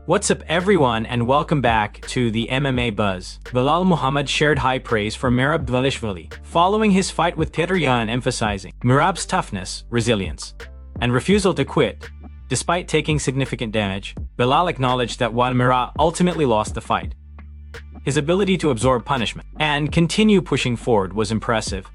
What's up everyone and welcome back to the MMA Buzz. Belal Muhammad shared high praise for Merab Dvalishvili following his fight with Tsarukyan, emphasizing Merab's toughness, resilience, and refusal to quit. Despite taking significant damage, Belal acknowledged that while Merab ultimately lost the fight, his ability to absorb punishment and continue pushing forward was impressive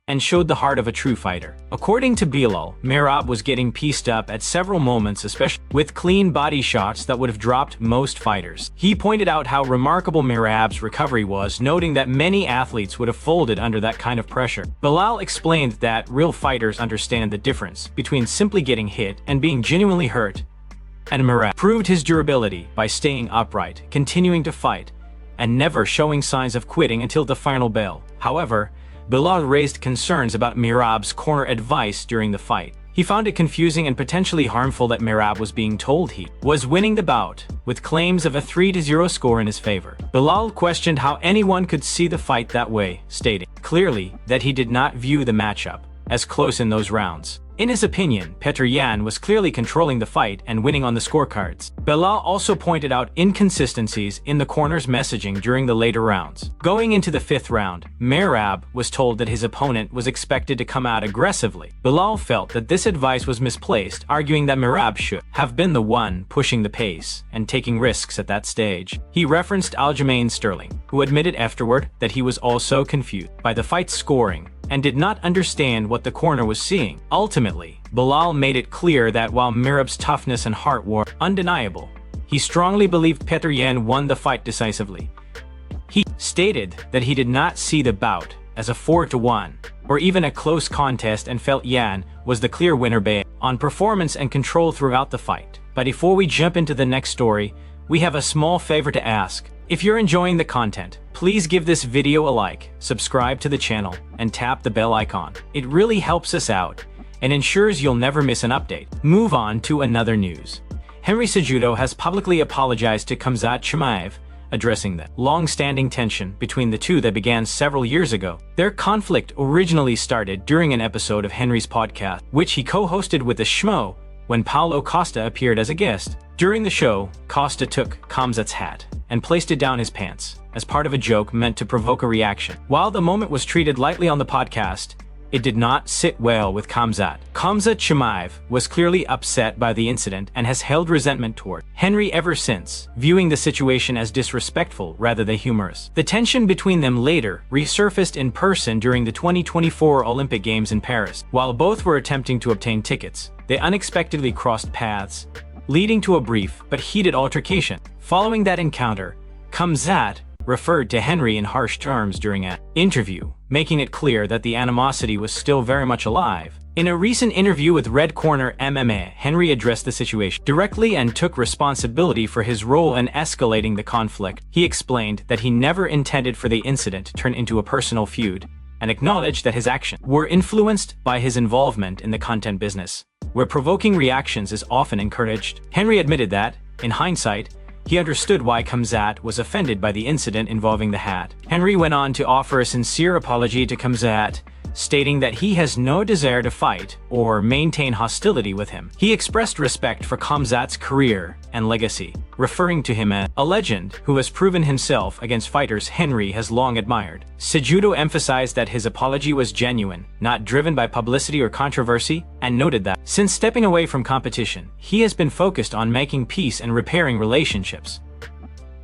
and showed the heart of a true fighter. According to Belal, Merab was getting pieced up at several moments, especially with clean body shots that would have dropped most fighters. He pointed out how remarkable Merab's recovery was, noting that many athletes would have folded under that kind of pressure. Belal explained that real fighters understand the difference between simply getting hit and being genuinely hurt, and Merab proved his durability by staying upright, continuing to fight, and never showing signs of quitting until the final bell. However, Belal raised concerns about Merab's corner advice during the fight. He found it confusing and potentially harmful that Merab was being told he was winning the bout, with claims of a 3-0 score in his favor. Belal questioned how anyone could see the fight that way, stating clearly that he did not view the matchup as close in those rounds. In his opinion, Tsarukyan was clearly controlling the fight and winning on the scorecards. Belal also pointed out inconsistencies in the corner's messaging during the later rounds. Going into the 5th round, Merab was told that his opponent was expected to come out aggressively. Belal felt that this advice was misplaced, arguing that Merab should have been the one pushing the pace and taking risks at that stage. He referenced Aljamain Sterling, who admitted afterward that he was also confused by the fight's scoring and did not understand what the corner was seeing. Ultimately, Belal made it clear that while Merab's toughness and heart were undeniable, he strongly believed Tsarukyan won the fight decisively. He stated that he did not see the bout as a 4-1 or even a close contest and felt Yan was the clear winner based on performance and control throughout the fight. But before we jump into the next story, we have a small favor to ask. If you're enjoying the content, please give this video a like, subscribe to the channel, and tap the bell icon. It really helps us out and ensures you'll never miss an update. Move on to another news. Henry Cejudo has publicly apologized to Khamzat Chimaev, addressing the long-standing tension between the two that began several years ago. Their conflict originally started during an episode of Henry's podcast, which he co-hosted with the Schmo when Paulo Costa appeared as a guest. During the show, Costa took Khamzat's hat and placed it down his pants as part of a joke meant to provoke a reaction. While the moment was treated lightly on the podcast, it did not sit well with Khamzat. Khamzat Chimaev was clearly upset by the incident and has held resentment toward Henry ever since, viewing the situation as disrespectful rather than humorous. The tension between them later resurfaced in person during the 2024 Olympic Games in Paris. While both were attempting to obtain tickets, they unexpectedly crossed paths, leading to a brief but heated altercation. Following that encounter, Khamzat referred to Henry in harsh terms during an interview, making it clear that the animosity was still very much alive. In a recent interview with Red Corner MMA, Henry addressed the situation directly and took responsibility for his role in escalating the conflict. He explained that he never intended for the incident to turn into a personal feud, and acknowledged that his actions were influenced by his involvement in the content business, where provoking reactions is often encouraged. Henry admitted that, in hindsight, he understood why Khamzat was offended by the incident involving the hat. Henry went on to offer a sincere apology to Khamzat, stating that he has no desire to fight or maintain hostility with him. He expressed respect for Khamzat's career and legacy, referring to him as a legend who has proven himself against fighters Henry has long admired. Cejudo emphasized that his apology was genuine, not driven by publicity or controversy, and noted that, since stepping away from competition, he has been focused on making peace and repairing relationships.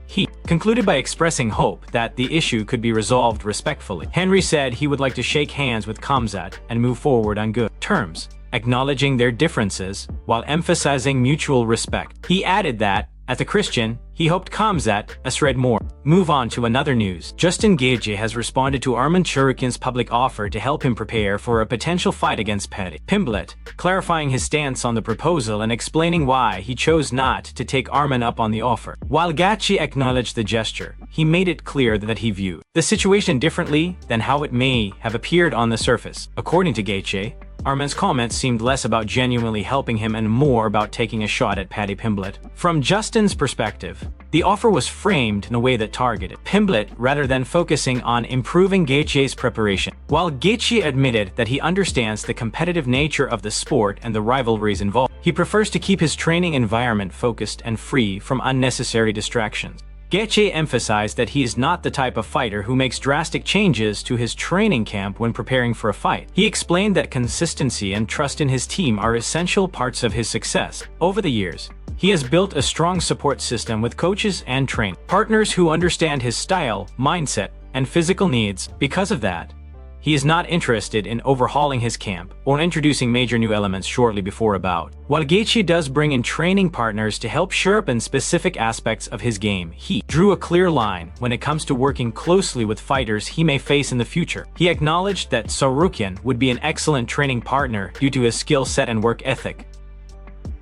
He concluded by expressing hope that the issue could be resolved respectfully. Henry said he would like to shake hands with Khamzat and move forward on good terms, acknowledging their differences while emphasizing mutual respect. He added that, as a Christian, he hoped Khamzat read more. Move on to another news. Justin Gaethje has responded to Arman Tsarukyan's public offer to help him prepare for a potential fight against Paddy Pimblett, clarifying his stance on the proposal and explaining why he chose not to take Arman up on the offer. While Gaethje acknowledged the gesture, he made it clear that he viewed the situation differently than how it may have appeared on the surface. According to Gaethje, Arman's comments seemed less about genuinely helping him and more about taking a shot at Paddy Pimblett. From Justin's perspective, the offer was framed in a way that targeted Pimblett rather than focusing on improving Gaethje's preparation. While Gaethje admitted that he understands the competitive nature of the sport and the rivalries involved, he prefers to keep his training environment focused and free from unnecessary distractions. Gaethje emphasized that he is not the type of fighter who makes drastic changes to his training camp when preparing for a fight. He explained that consistency and trust in his team are essential parts of his success. Over the years, he has built a strong support system with coaches and training partners who understand his style, mindset, and physical needs. Because of that, he is not interested in overhauling his camp or introducing major new elements shortly before a bout. While Gaethje does bring in training partners to help sharpen specific aspects of his game, he drew a clear line when it comes to working closely with fighters he may face in the future. He acknowledged that Tsarukyan would be an excellent training partner due to his skill set and work ethic,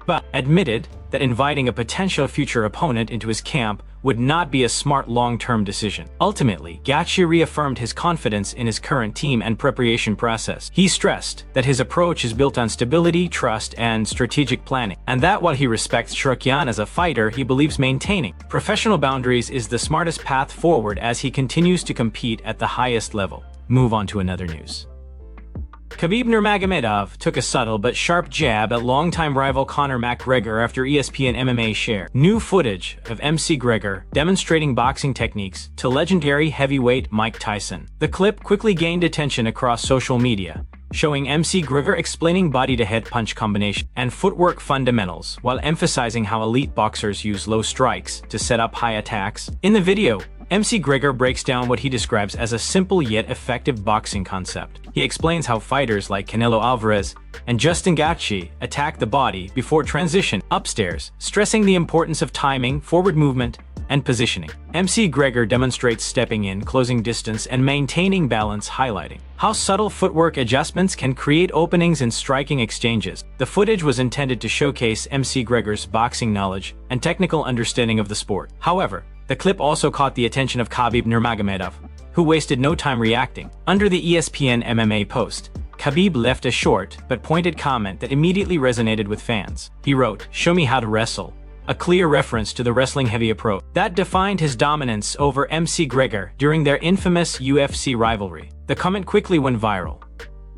but admitted that inviting a potential future opponent into his camp would not be a smart long-term decision. Ultimately, Gaethje reaffirmed his confidence in his current team and preparation process. He stressed that his approach is built on stability, trust, and strategic planning, and that while he respects Tsarukyan as a fighter, he believes maintaining professional boundaries is the smartest path forward as he continues to compete at the highest level. Move on to another news. Khabib Nurmagomedov took a subtle but sharp jab at longtime rival Conor McGregor after ESPN MMA shared new footage of MC Gregor demonstrating boxing techniques to legendary heavyweight Mike Tyson. The clip quickly gained attention across social media, showing MC Gregor explaining body-to-head punch combination and footwork fundamentals while emphasizing how elite boxers use low strikes to set up high attacks. In the video, MC Gregor breaks down what he describes as a simple yet effective boxing concept. He explains how fighters like Canelo Alvarez and Justin Gaethje attack the body before transition upstairs, stressing the importance of timing, forward movement, and positioning. MC Gregor demonstrates stepping in, closing distance, and maintaining balance, highlighting how subtle footwork adjustments can create openings in striking exchanges. The footage was intended to showcase MC Gregor's boxing knowledge and technical understanding of the sport. However, the clip also caught the attention of Khabib Nurmagomedov, who wasted no time reacting. Under the ESPN MMA post, Khabib left a short but pointed comment that immediately resonated with fans. He wrote, "Show me how to wrestle," a clear reference to the wrestling-heavy approach that defined his dominance over MC Gregor during their infamous UFC rivalry. The comment quickly went viral,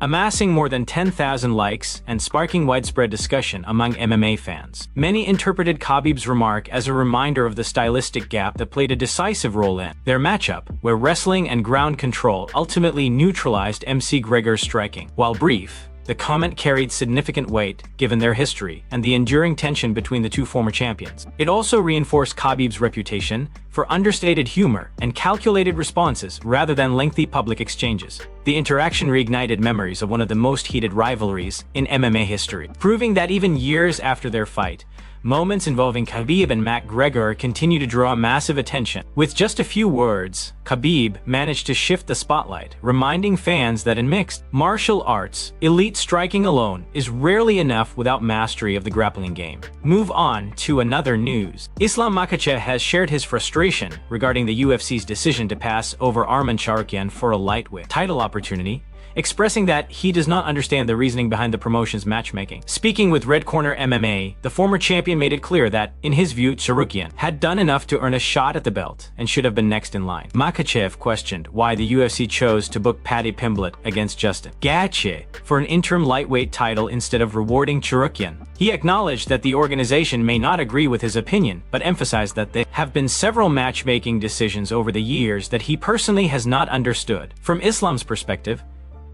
amassing more than 10,000 likes and sparking widespread discussion among MMA fans. Many interpreted Khabib's remark as a reminder of the stylistic gap that played a decisive role in their matchup, where wrestling and ground control ultimately neutralized MC Gregor's striking. While brief, the comment carried significant weight given their history and the enduring tension between the two former champions. It also reinforced Khabib's reputation for understated humor and calculated responses rather than lengthy public exchanges. The interaction reignited memories of one of the most heated rivalries in MMA history, proving that even years after their fight, moments involving Khabib and McGregor continue to draw massive attention. With just a few words, Khabib managed to shift the spotlight, reminding fans that in mixed martial arts, elite striking alone is rarely enough without mastery of the grappling game. Move on to another news. Islam Makhachev has shared his frustration regarding the UFC's decision to pass over Arman Tsarukyan for a lightweight title opportunity, expressing that he does not understand the reasoning behind the promotion's matchmaking. Speaking with Red Corner MMA, the former champion made it clear that, in his view, Tsarukyan had done enough to earn a shot at the belt and should have been next in line. Makhachev questioned why the UFC chose to book Paddy Pimblett against Justin Gaethje for an interim lightweight title instead of rewarding Tsarukyan. He acknowledged that the organization may not agree with his opinion, but emphasized that there have been several matchmaking decisions over the years that he personally has not understood. From Islam's perspective,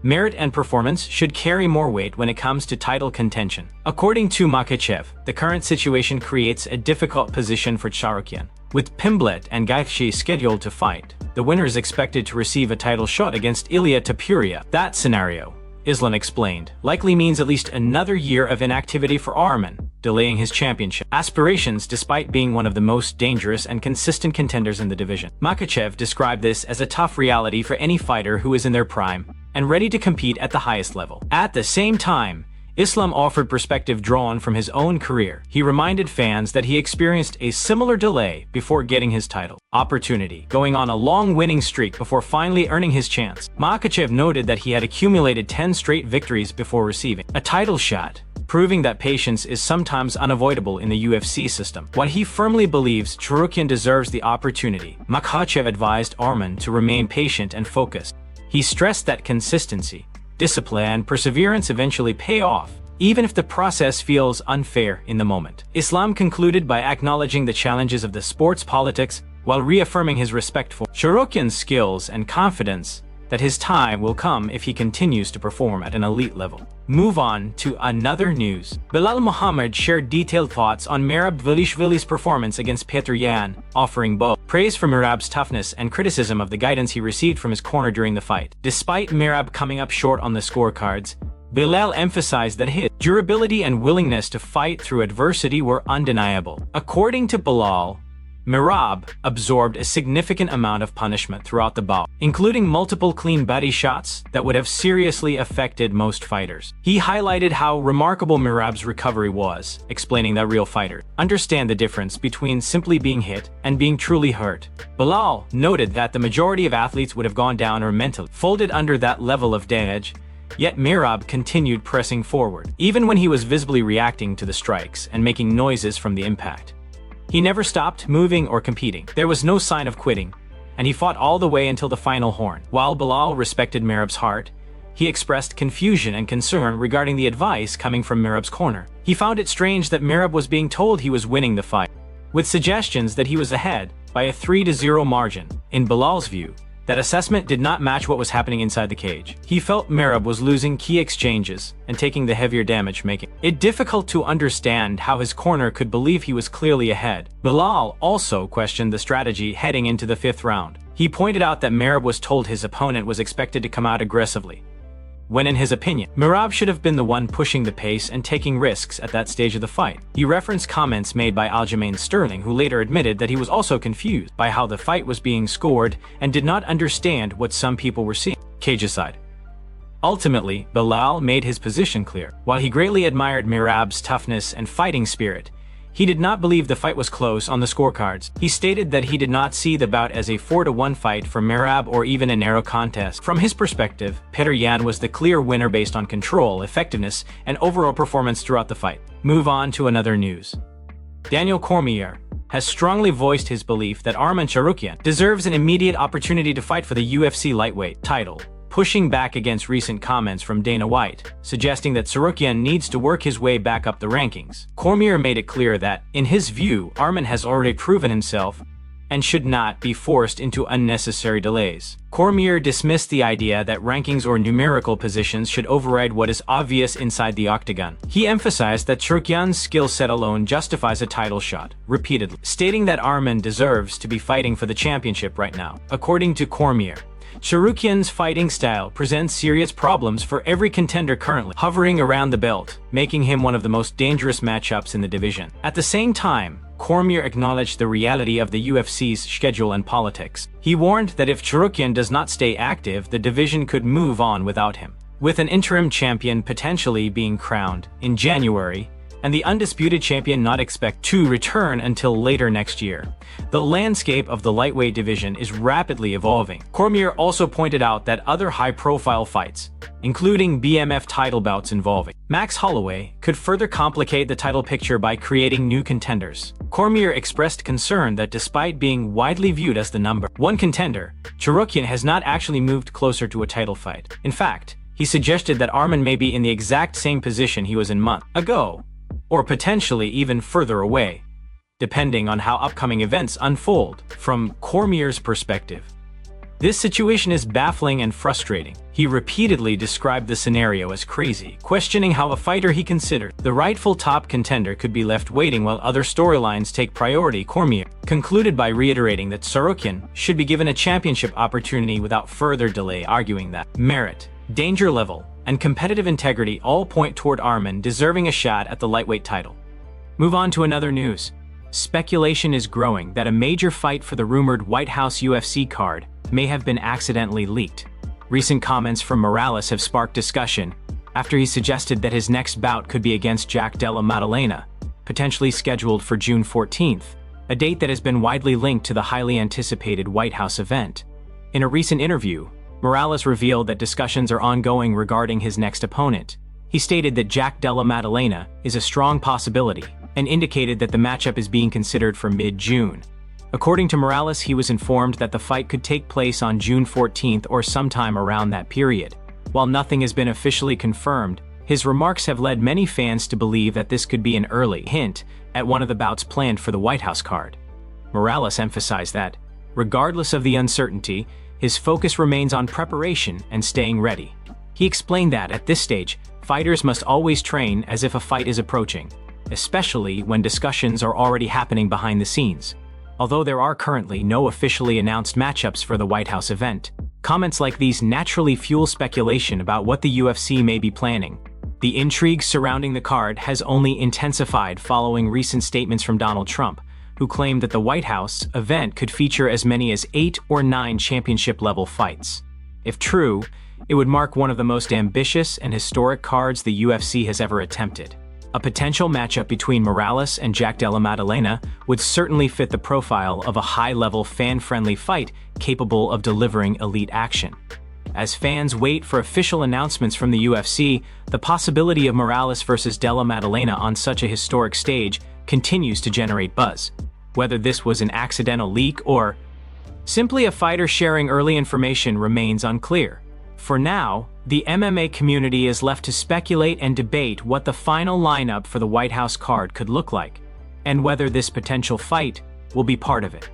merit and performance should carry more weight when it comes to title contention. According to Makhachev, the current situation creates a difficult position for Tsarukyan. With Pimblett and Gaethje scheduled to fight, the winner is expected to receive a title shot against Ilia Topuria. That scenario, Islam explained, likely means at least another year of inactivity for Arman, delaying his championship aspirations despite being one of the most dangerous and consistent contenders in the division. Makhachev described this as a tough reality for any fighter who is in their prime and ready to compete at the highest level. At the same time, Islam offered perspective drawn from his own career. He reminded fans that he experienced a similar delay before getting his title opportunity, going on a long winning streak before finally earning his chance. Makhachev noted that he had accumulated 10 straight victories before receiving a title shot, proving that patience is sometimes unavoidable in the UFC system. While he firmly believes Tsarukyan deserves the opportunity, Makhachev advised Arman to remain patient and focused. He stressed that consistency, discipline, and perseverance eventually pay off, even if the process feels unfair in the moment. Islam concluded by acknowledging the challenges of the sport's politics while reaffirming his respect for Tsarukyan's skills and confidence that his time will come if he continues to perform at an elite level. Move on to another news. Belal Muhammad shared detailed thoughts on Merab Dvalishvili's performance against Petr Yan, offering both praise for Merab's toughness and criticism of the guidance he received from his corner during the fight. Despite Merab coming up short on the scorecards, Belal emphasized that his durability and willingness to fight through adversity were undeniable. According to Belal, Merab absorbed a significant amount of punishment throughout the bout, including multiple clean body shots that would have seriously affected most fighters. He highlighted how remarkable Merab's recovery was, explaining that real fighters understand the difference between simply being hit and being truly hurt. Belal noted that the majority of athletes would have gone down or mentally folded under that level of damage, yet Merab continued pressing forward, even when he was visibly reacting to the strikes and making noises from the impact. He never stopped moving or competing. There was no sign of quitting, and he fought all the way until the final horn. While Belal respected Merab's heart, he expressed confusion and concern regarding the advice coming from Merab's corner. He found it strange that Merab was being told he was winning the fight, with suggestions that he was ahead by a 3-0 margin. In Belal's view, that assessment did not match what was happening inside the cage. He felt Merab was losing key exchanges and taking the heavier damage, making it difficult to understand how his corner could believe he was clearly ahead. Belal also questioned the strategy heading into the 5th round. He pointed out that Merab was told his opponent was expected to come out aggressively, when in his opinion, Merab should have been the one pushing the pace and taking risks at that stage of the fight. He referenced comments made by Aljamain Sterling, who later admitted that he was also confused by how the fight was being scored and did not understand what some people were seeing. Cage aside. Ultimately, Belal made his position clear. While he greatly admired Merab's toughness and fighting spirit, he did not believe the fight was close on the scorecards. He stated that he did not see the bout as a 4-1 fight for Merab or even a narrow contest. From his perspective, Petr Yan was the clear winner based on control, effectiveness, and overall performance throughout the fight. Move on to another news. Daniel Cormier has strongly voiced his belief that Arman Tsarukyan deserves an immediate opportunity to fight for the UFC lightweight title, pushing back against recent comments from Dana White, suggesting that Tsarukyan needs to work his way back up the rankings. Cormier made it clear that, in his view, Arman has already proven himself and should not be forced into unnecessary delays. Cormier dismissed the idea that rankings or numerical positions should override what is obvious inside the octagon. He emphasized that Tsarukyan's skill set alone justifies a title shot, repeatedly, stating that Arman deserves to be fighting for the championship right now. According to Cormier, Tsarukyan's fighting style presents serious problems for every contender currently hovering around the belt, making him one of the most dangerous matchups in the division. At the same time, Cormier acknowledged the reality of the UFC's schedule and politics. He warned that if Tsarukyan does not stay active, the division could move on without him, with an interim champion potentially being crowned in January and the undisputed champion not expect to return until later next year. The landscape of the lightweight division is rapidly evolving. Cormier also pointed out that other high-profile fights, including BMF title bouts involving Max Holloway, could further complicate the title picture by creating new contenders. Cormier expressed concern that despite being widely viewed as the #1 contender, Tsarukyan has not actually moved closer to a title fight. In fact, he suggested that Arman may be in the exact same position he was in months ago, or potentially even further away, depending on how upcoming events unfold. From Cormier's perspective, this situation is baffling and frustrating. He repeatedly described the scenario as crazy, questioning how a fighter he considered the rightful top contender could be left waiting while other storylines take priority. Cormier concluded by reiterating that Tsarukyan should be given a championship opportunity without further delay, arguing that merit, danger level, and competitive integrity all point toward Arman deserving a shot at the lightweight title. Move on to another news. Speculation is growing that a major fight for the rumored White House UFC card may have been accidentally leaked. Recent comments from Morales have sparked discussion, after he suggested that his next bout could be against Jack Della Maddalena, potentially scheduled for June 14th, a date that has been widely linked to the highly anticipated White House event. In a recent interview, Morales revealed that discussions are ongoing regarding his next opponent. He stated that Jack Della Maddalena is a strong possibility and indicated that the matchup is being considered for mid-June. According to Morales, he was informed that the fight could take place on June 14th or sometime around that period. While nothing has been officially confirmed, his remarks have led many fans to believe that this could be an early hint at one of the bouts planned for the White House card. Morales emphasized that, regardless of the uncertainty, his focus remains on preparation and staying ready. He explained that, at this stage, fighters must always train as if a fight is approaching, especially when discussions are already happening behind the scenes. Although there are currently no officially announced matchups for the White House event, comments like these naturally fuel speculation about what the UFC may be planning. The intrigue surrounding the card has only intensified following recent statements from Donald Trump, who claimed that the White House event could feature as many as 8 or 9 championship-level fights. If true, it would mark one of the most ambitious and historic cards the UFC has ever attempted. A potential matchup between Morales and Jack Della Maddalena would certainly fit the profile of a high-level, fan-friendly fight capable of delivering elite action. As fans wait for official announcements from the UFC, the possibility of Morales versus Della Maddalena on such a historic stage continues to generate buzz. Whether this was an accidental leak or simply a fighter sharing early information remains unclear. For now, the MMA community is left to speculate and debate what the final lineup for the White House card could look like, and whether this potential fight will be part of it.